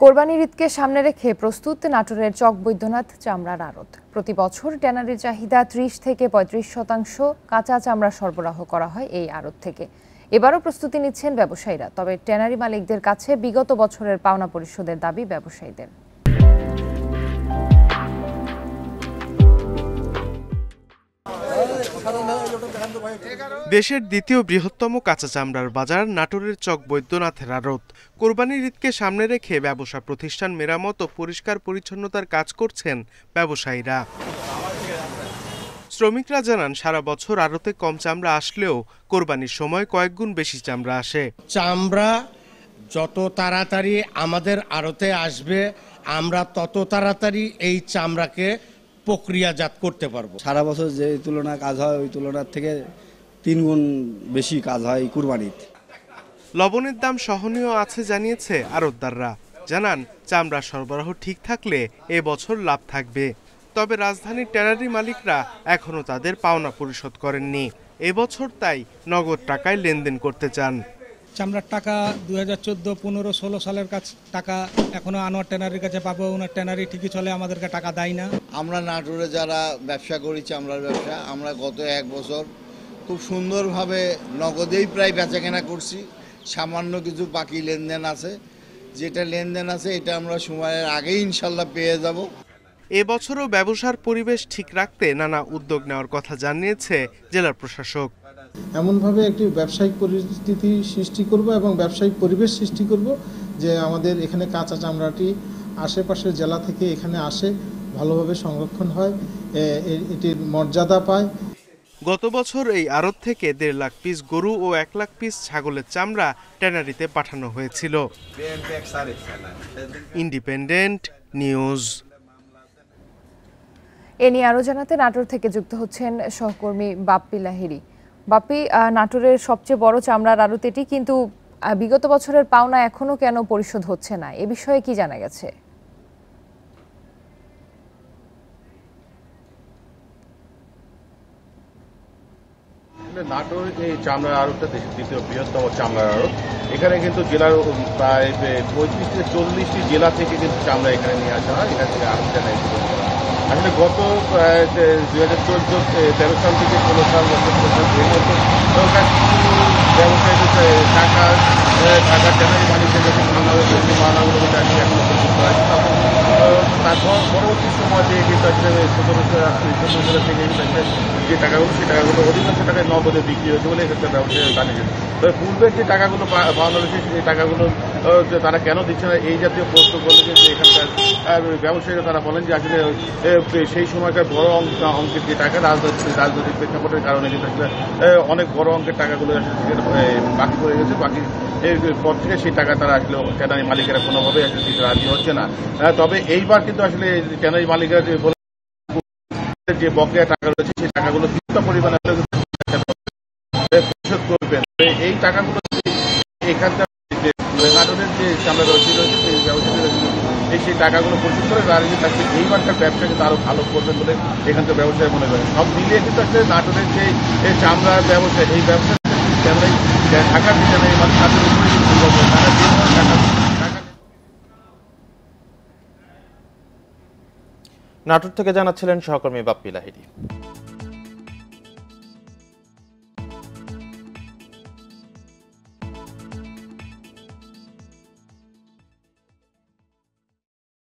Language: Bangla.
কোরবানির ঈদকে সামনে রেখে প্রস্তুত নাটোরের চক বৈদ্যনাথ চামড়ার আড়ত। প্রতি বছর ট্যানারির চাহিদা ৩০ থেকে ৩৫% কাঁচা চামড়া সরবরাহ করা হয় এই আড়ত থেকে। এবারও প্রস্তুতি নিচ্ছেন ব্যবসায়ীরা, তবে ট্যানারি মালিকদের কাছে বিগত বছরের পাওনা পরিশোধের দাবি ব্যবসায়ীদের। দেশের দ্বিতীয় বৃহত্তম কাঁচা চামড়ার বাজার নাটোরের চক বৈদ্যনাথের আড়ত। কোরবানির ঈদকে সামনে রেখে ব্যবসা প্রতিষ্ঠান মেরামত ও পরিষ্কার পরিচ্ছন্নতার কাজ করছেন ব্যবসায়ীরা। শ্রমিকরা জানান, সারা বছর আড়তে কম চামড়া আসলেও কোরবানির সময় কয়েকগুণ বেশি চামড়া আসে। চামড়া যত তাড়াতাড়ি আমাদের আড়তে আসবে, আমরা তত তাড়াতাড়ি এই চামড়াকে প্রক্রিয়াজাত করতে পারবো। সারা বছর যে তুলনা কাজ হয় ওই তুলনার থেকে 3 গুণ বেশি কাজ হয় কুরবানিতে। লবণের দাম সহনীয় আছে জানিয়েছে আড়তদাররা। জানান, চামড়া সরবরাহ ঠিক থাকলে এবছর লাভ থাকবে। তবে রাজধানীর ট্যানারি মালিকরা এখনো তাদের পাওনা পরিশোধ করেননি। এবছর তাই নগদ টাকায় লেনদেন করতে চান। চামড়ার টাকা 2014, 15, 16 সালের টাকা এখনো আনোয়ার ট্যানারির কাছে পাবো। ওনার ট্যানারি ঠিকই চলে, আমাদেরকে টাকা দেয় না। আমরা নাটোরে যারা ব্যবসা করি চামড়ার ব্যবসা, আমরা গত 1 বছর খুব সুন্দরভাবে নগদেই প্রায় বেচাকেনা করছি। সামান্য কিছু বাকি লেনদেন আছে, যেটা লেনদেন আছে এটা আমরা সময়ের আগেই ইনশাল্লাহ পেয়ে যাব। এবছরও ব্যবসার পরিবেশ ঠিক রাখতে নানা উদ্যোগ নেওয়ার কথা জানিয়েছে জেলা প্রশাসক। এমনভাবে একটি ব্যবসায়িক পরিস্থিতি সৃষ্টি করব এবং ব্যবসায়িক পরিবেশ সৃষ্টি করব যে আমাদের এখানে কাঁচা চামড়াটি আশেপাশের জেলা থেকে এখানে আসে, ভালোভাবে সংরক্ষণ হয়, এটির মর্যাদা পায়। গত বছর এই আড়ত থেকে 1.5 লাখ পিস গরু ও 1 লাখ পিস ছাগলের চামড়া ট্যানারিতে পাঠানো হয়েছিল। Independent news. এ নিয়ে আরো জানাতে নাটোর থেকে যুক্ত হচ্ছেন সহকর্মী বাপ্পি লাহিড়ী। বাপ্পি, নাটোরের সবচেয়ে বড় চামড়ার আড়ত এটি, কিন্তু বিগত বছরের পাওনা এখনো কেন পরিশোধ হচ্ছে না, এ বিষয়ে কি জানা গেছে? নাটোর এই চামড়ার আড়তটা দেশের দ্বিতীয় বৃহত্তম চামড়ার আড়ত। এখানে কিন্তু জেলার প্রায় 35 থেকে 40টি জেলা থেকে কিন্তু চামড়া এখানে নিয়ে আসা হয়। এখান থেকে আড়তটা নেয়। আসলে গত 2014-13 সাল থেকে 16 সাল ব্যবসায়ীদের টাকা ট্যানারি মালিকদের যখন মানাগুলো এখনো পর্যন্ত হয়, তারপর পরবর্তী সময় দিয়ে কিন্তু আসলে 17 জেলা থেকে যে টাকাগুলো, সেই টাকাগুলো অধিকাংশ টাকায় নগদে বিক্রি হয়েছে বলে এক্ষেত্রে ব্যবসায়ী জানিয়েছে। তবে পূর্বের যে টাকাগুলো পাওয়ানো হয়েছে সেই টাকাগুলো তারা কেন দিচ্ছে না, এই জাতীয় প্রশ্ন করলে কিন্তু এখানকার ব্যবসায়ীরা তারা বলেন যে আসলে সেই সময়কার বড় অঙ্কের যে টাকা রাজনৈতিক প্রেক্ষাপটের কারণে কিন্তু আসলে অনেক বড় অঙ্কের টাকাগুলো বাকি পড়ে গেছে। বাকি এর পর থেকে সেই টাকা তারা আসলে ট্যানারি মালিকেরা কোনোভাবে আসলে দিতে রাজি হচ্ছে না। তবে এইবার কিন্তু আসলে ট্যানারি মালিকরা যে বকেয়া টাকা রয়েছে সেই টাকাগুলো কিছুটা পরিমাণে পরিশোধ করবেন। এই টাকাগুলো এখানকার নাটোরের যে চামড়া রয়েছে সেই ব্যবসায়ীরা সেই টাকাগুলো পরিশোধ করে দাঁড়িয়ে থাকবে, এইবারকার ব্যবসা কিন্তু আরো ভালো করবেন বলে এখানকার ব্যবসায়ী মনে করেন। সব মিলিয়ে কিন্তু আসলে নাটোরের যে চামড়ার ব্যবসা, এই ব্যবসা ঢাকার যে ট্যানারি মালিক তাদের উপরে নাটোর থেকে জানাচ্ছিলেন সহকর্মী বাপ্পি লাহিড়ী।